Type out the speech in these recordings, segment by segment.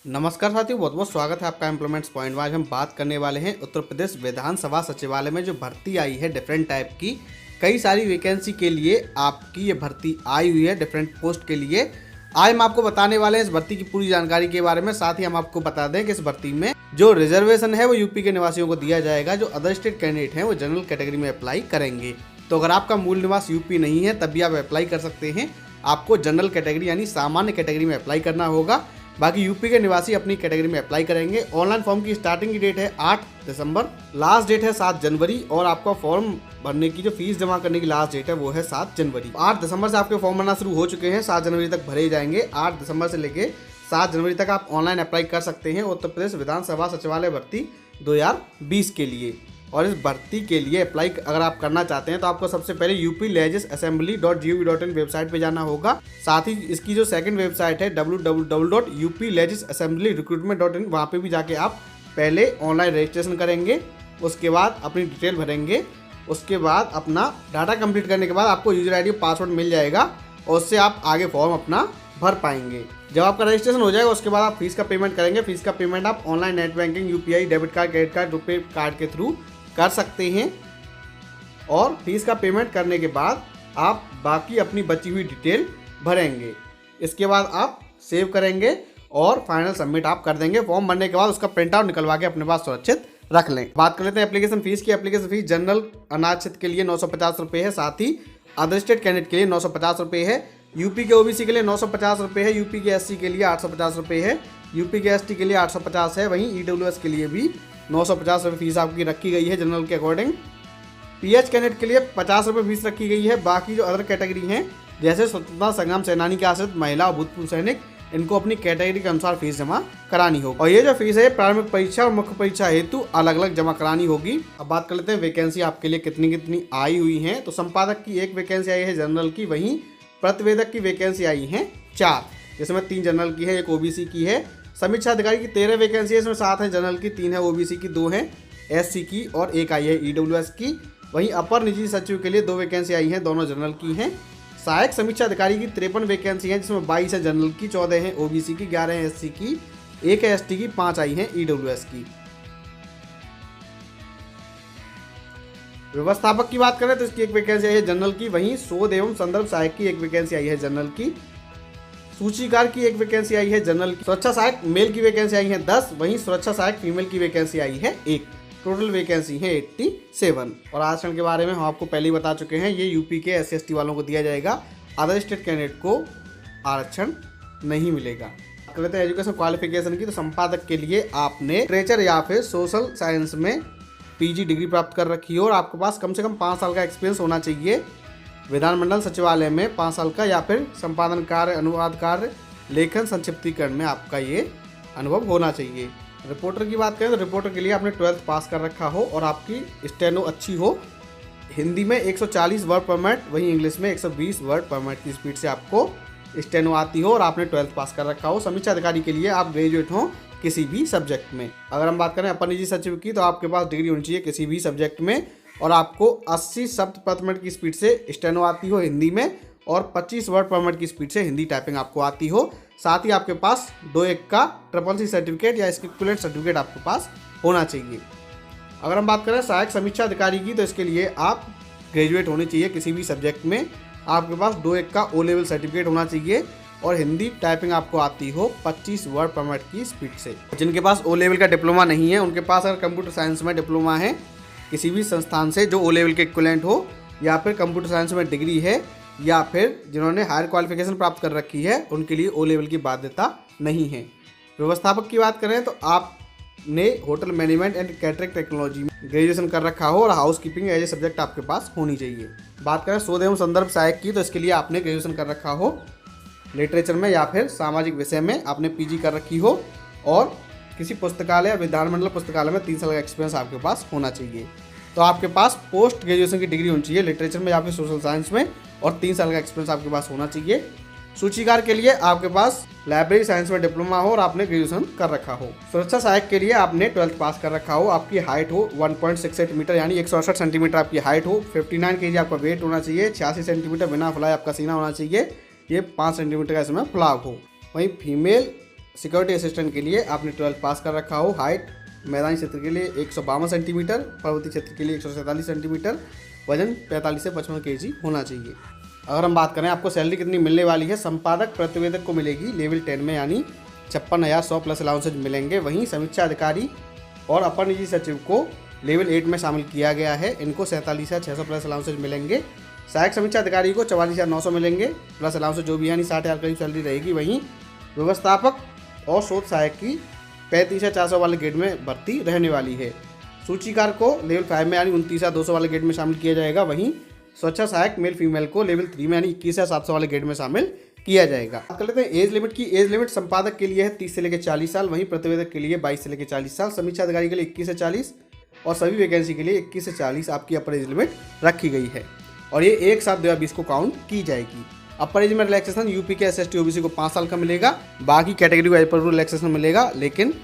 नमस्कार साथियों, बहुत बहुत स्वागत है आपका एम्प्लॉयमेंट्स पॉइंट में। आज हम बात करने वाले हैं उत्तर प्रदेश विधानसभा सचिवालय में जो भर्ती आई है डिफरेंट टाइप की, कई सारी वैकेंसी के लिए आपकी ये भर्ती आई हुई है डिफरेंट पोस्ट के लिए। आज हम आपको बताने वाले हैं इस भर्ती की पूरी जानकारी के बारे में। साथ ही हम आपको बता दें कि इस भर्ती में जो रिजर्वेशन है वो यूपी के निवासियों को दिया जाएगा। जो अदर स्टेट कैंडिडेट हैं वो जनरल कैटेगरी में अप्लाई करेंगे। तो अगर आपका मूल निवास यूपी नहीं है तब भी आप अप्लाई कर सकते हैं। आपको जनरल कैटेगरी यानी सामान्य कैटेगरी में अप्लाई करना होगा। बाकी यूपी के निवासी अपनी कैटेगरी में अप्लाई करेंगे। ऑनलाइन फॉर्म की स्टार्टिंग की डेट है 8 दिसंबर, लास्ट डेट है 7 जनवरी और आपका फॉर्म भरने की जो फीस जमा करने की लास्ट डेट है वो है 7 जनवरी। 8 दिसंबर से आपके फॉर्म भरना शुरू हो चुके हैं, 7 जनवरी तक भरे जाएंगे। 8 दिसंबर से लेके 7 जनवरी तक आप ऑनलाइन अप्लाई कर सकते हैं उत्तर प्रदेश विधानसभा सचिवालय भर्ती 2020 के लिए। और इस भर्ती के लिए अप्लाई अगर आप करना चाहते हैं तो आपको सबसे पहले uplegisassembly.gov.in वेबसाइट पे जाना होगा। साथ ही इसकी जो सेकंड वेबसाइट है www.uplegisassemblyrecruitment.in, वहाँ पे भी जाके आप पहले ऑनलाइन रजिस्ट्रेशन करेंगे। उसके बाद अपनी डिटेल भरेंगे। उसके बाद अपना डाटा कंप्लीट करने के बाद आपको यूजर ID पासवर्ड मिल जाएगा और उससे आप आगे फॉर्म अपना भर पाएंगे। जब आपका रजिस्ट्रेशन हो जाएगा उसके बाद आप फीस का पेमेंट करेंगे। फीस का पेमेंट आप online net banking, UPI, debit card, credit card, RuPay card के थ्रू कर सकते हैं। और फीस का पेमेंट करने के बाद आप बाकी अपनी बची हुई डिटेल भरेंगे। इसके बाद आप सेव करेंगे और फाइनल सबमिट आप कर देंगे। फॉर्म भरने के बाद उसका प्रिंट आउट निकलवा के अपने पास सुरक्षित रख लें। बात कर लेते हैं एप्लीकेशन फीस की। एप्लीकेशन फीस जनरल अनारक्षित के लिए 950 रुपये है। साथ ही अदर स्टेट कैंडिडेट के लिए 950 रुपये है। यूपी के OBC के लिए 950 रुपये है। यूपी के SC के लिए 850 रुपये है। यूपी के ST के लिए 850 है। वहीं EWS के लिए भी 950 रुपये फीस आपकी रखी गई है जनरल के अकॉर्डिंग। PH कैंडिडेट के लिए 50 रुपये फीस रखी गई है। बाकी जो अदर कैटेगरी हैं जैसे स्वतंत्रता संग्राम सेनानी के आश्रित महिला और भूतपूर्व सैनिक, इनको अपनी कैटेगरी के अनुसार फीस जमा करानी होगी। और ये जो फीस है प्रारंभिक परीक्षा और मुख्य परीक्षा हेतु अलग अलग जमा करानी होगी। अब बात कर लेते हैं वैकेंसी आपके लिए कितनी कितनी आई हुई हैं। तो संपादक की 1 वैकेंसी आई है जनरल की, वहीं प्रतिवेदक की वैकेंसी आई है 4, जिसमें 3 जनरल की है, 1 OBC की है। समीक्षा अधिकारी की 13 वैकेंसी है, इसमें 7 है जनरल की, 3 है OBC की, 2 है SC की और 1 आई है EWS की। वहीं अपर निजी सचिव के लिए 2 वैकेंसी आई हैं, दोनों जनरल की हैं। सहायक समीक्षा अधिकारी की 53 वैकेंसी हैं, जिसमें 22 है जनरल की, 14 है OBC की, 11 है SC की, 1 है ST की, 5 आई हैं EWS की। व्यवस्थापक की बात करें तो इसकी 1 वैकेंसी आई है जनरल की, वहीं शोध एवं संदर्भ सहायक की 1 वैकेंसी आई है जनरल की। सूचीकार की 1 वैकेंसी आई है जनरल की। सुरक्षा सहायक मेल की वैकेंसी आई है 10, वहीं सुरक्षा सहायक फीमेल की वैकेंसी आई है 1। टोटल वैकेंसी है 87। और आरक्षण के बारे में हम आपको पहले ही बता चुके हैं, ये यूपी के SC ST वालों को दिया जाएगा। अदर स्टेट कैंडिडेट को आरक्षण नहीं मिलेगा। कर लेते हैं एजुकेशन क्वालिफिकेशन की। तो संपादक के लिए आपने लिटरेचर या फिर सोशल साइंस में PG डिग्री प्राप्त कर रखी हो और आपके पास कम से कम 5 साल का एक्सपीरियंस होना चाहिए विधानमंडल सचिवालय में 5 साल का, या फिर संपादन कार्य, अनुवाद कार्य, लेखन, संक्षिप्तीकरण में आपका ये अनुभव होना चाहिए। रिपोर्टर की बात करें तो रिपोर्टर के लिए आपने 12th पास कर रखा हो और आपकी स्टेनो अच्छी हो। हिंदी में 140 वर्ड पर मिनट, वहीं इंग्लिश में 120 वर्ड पर मिनट की स्पीड से आपको स्टेनो आती हो और आपने 12th पास कर रखा हो। समीक्षा अधिकारी के लिए आप ग्रेजुएट हो किसी भी सब्जेक्ट में। अगर हम बात करें अपर निजी सचिव की तो आपके पास डिग्री होनी चाहिए किसी भी सब्जेक्ट में और आपको 80 शब्द प्रति मिनट की स्पीड से स्टेनो आती हो हिंदी में और 25 वर्ड पर मिनट की स्पीड से हिंदी टाइपिंग आपको आती हो। साथ ही आपके पास 2-1 का CCC सर्टिफिकेट या इसके इक्विवेलेंट सर्टिफिकेट आपके पास होना चाहिए। अगर हम बात करें सहायक समीक्षा अधिकारी की तो इसके लिए आप ग्रेजुएट होने चाहिए किसी भी सब्जेक्ट में। आपके पास 2-1 का O लेवल सर्टिफिकेट होना चाहिए और हिंदी टाइपिंग आपको आती हो 25 वर्ड पर मिनट की स्पीड से। जिनके पास O लेवल का डिप्लोमा नहीं है उनके पास अगर कंप्यूटर साइंस में डिप्लोमा है किसी भी संस्थान से जो O लेवल के इक्विवेलेंट हो, या फिर कंप्यूटर साइंस में डिग्री है, या फिर जिन्होंने हायर क्वालिफिकेशन प्राप्त कर रखी है, उनके लिए O लेवल की बाध्यता नहीं है। व्यवस्थापक की बात करें तो आपने hotel management and catering technology में ग्रेजुएशन कर रखा हो और housekeeping as a subject आपके पास होनी चाहिए। बात करें शोध एवं संदर्भ सहायक की तो इसके लिए आपने ग्रेजुएशन कर रखा हो लिटरेचर में या फिर सामाजिक विषय में, आपने PG कर रखी हो और किसी पुस्तकालय या विधानमंडल पुस्तकालय में 3 साल का एक्सपीरियंस आपके पास होना चाहिए। तो आपके पास पोस्ट ग्रेजुएशन की डिग्री होनी चाहिए लिटरेचर में या फिर सोशल साइंस में और 3 साल का एक्सपीरियंस आपके पास होना चाहिए। सूचीकार के लिए आपके पास लाइब्रेरी साइंस में डिप्लोमा हो और आपने ग्रेजुएशन कर रखा हो। सुरक्षा सहायक के लिए आपने 12th पास कर रखा हो, आपकी हाइट हो 1.68 मीटर यानी 168 सेंटीमीटर आपकी हाइट हो, 59 kg आपका वेट होना चाहिए, 86 सेंटीमीटर बिना फुलाए आपका सीना होना चाहिए, ये 5 सेंटीमीटर का इसमें फुलाव हो। वहीं फीमेल सिक्योरिटी असिस्टेंट के लिए आपने 12th पास कर रखा हो, हाइट मैदानी क्षेत्र के लिए 152 सेंटीमीटर, पर्वतीय क्षेत्र के लिए 147 सेंटीमीटर, वजन 45 से 55 kg होना चाहिए। अगर हम बात करें आपको सैलरी कितनी मिलने वाली है, संपादक प्रतिवेदक को मिलेगी लेवल 10 में, यानी 56,100 प्लस अलाउंसेज मिलेंगे। वहीं समीक्षा अधिकारी और अपर निजी सचिव को लेवल 8 में शामिल किया गया है, इनको 47,600 प्लस अलाउंसेज मिलेंगे। सहायक समीक्षा अधिकारी को 44,900 मिलेंगे प्लस अलाउंसेज जो भी, यानी 60,000 करीब सैलरी रहेगी। वहीं व्यवस्थापक और शोध सहायक की 35,400 वाले ग्रेड में भर्ती रहने वाली है। सूचीकार को लेवल 5 में यानी 29,200 वाले ग्रेड में शामिल किया जाएगा। वहीं सुरक्षा सहायक मेल फीमेल को लेवल 3 में यानी 21,700 वाले ग्रेड में शामिल किया जाएगा। बात कर लेते हैं एज लिमिट की। एज लिमिट संपादक के लिए है 30 से लेकर 40 साल, वहीं प्रतिवेदक के लिए 22 से लेकर 40 साल, समीक्षा अधिकारी के लिए 21 से 40 और सभी वैकेंसी के लिए 21 से 40 आपकी अपर एज लिमिट रखी गई है और ये 1/7/2020 को काउंट की जाएगी। अपर एज में रिलैक्सेशन यूपी के SST OBC को 5 साल का मिलेगा, बाकी कैटेगरी को एज पर रिलैक्सेशन मिलेगा, लेकिन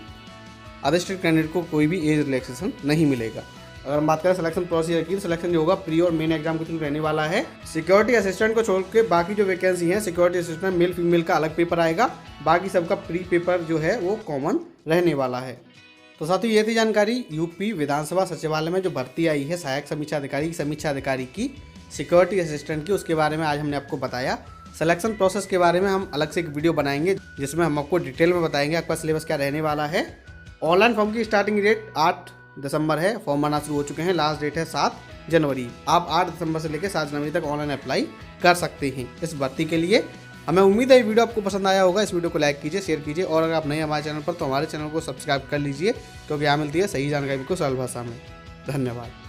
अदर कैंडिडेट को कोई भी एज रिलैक्सेशन नहीं मिलेगा। अगर हम बात करें सिलेक्शन प्रोसीजर की, सिलेक्शन जो होगा प्री और मेन एग्जाम के थ्रू रहने वाला है। सिक्योरिटी असिस्टेंट को छोड़ के बाकी जो वैकेंसी है, सिक्योरिटी असिस्टेंट मेल फीमेल का अलग पेपर आएगा, बाकी सबका प्री पेपर जो है वो कॉमन रहने वाला है। तो साथियों ये थी जानकारी यूपी विधानसभा सचिवालय में जो भर्ती आई है सहायक समीक्षा अधिकारी की सिक्योरिटी असिस्टेंट की, उसके बारे में आज हमने आपको बताया। सिलेक्शन प्रोसेस के बारे में हम अलग से एक वीडियो बनाएंगे जिसमें हम आपको डिटेल में बताएंगे आपका सिलेबस क्या रहने वाला है। ऑनलाइन फॉर्म की स्टार्टिंग डेट 8 दिसंबर है, फॉर्म भरना शुरू हो चुके हैं, लास्ट डेट है 7 जनवरी। आप 8 दिसंबर से लेकर 7 जनवरी तक ऑनलाइन अप्लाई कर सकते हैं इस भर्ती के लिए। हमें उम्मीद है ये वीडियो आपको पसंद आया होगा। इस वीडियो को लाइक कीजिए, शेयर कीजिए और अगर आप नए हमारे चैनल पर तो हमारे चैनल को सब्सक्राइब कर लीजिए, क्योंकि यहाँ मिलती है सही जानकारी को सरल भाषा में। धन्यवाद।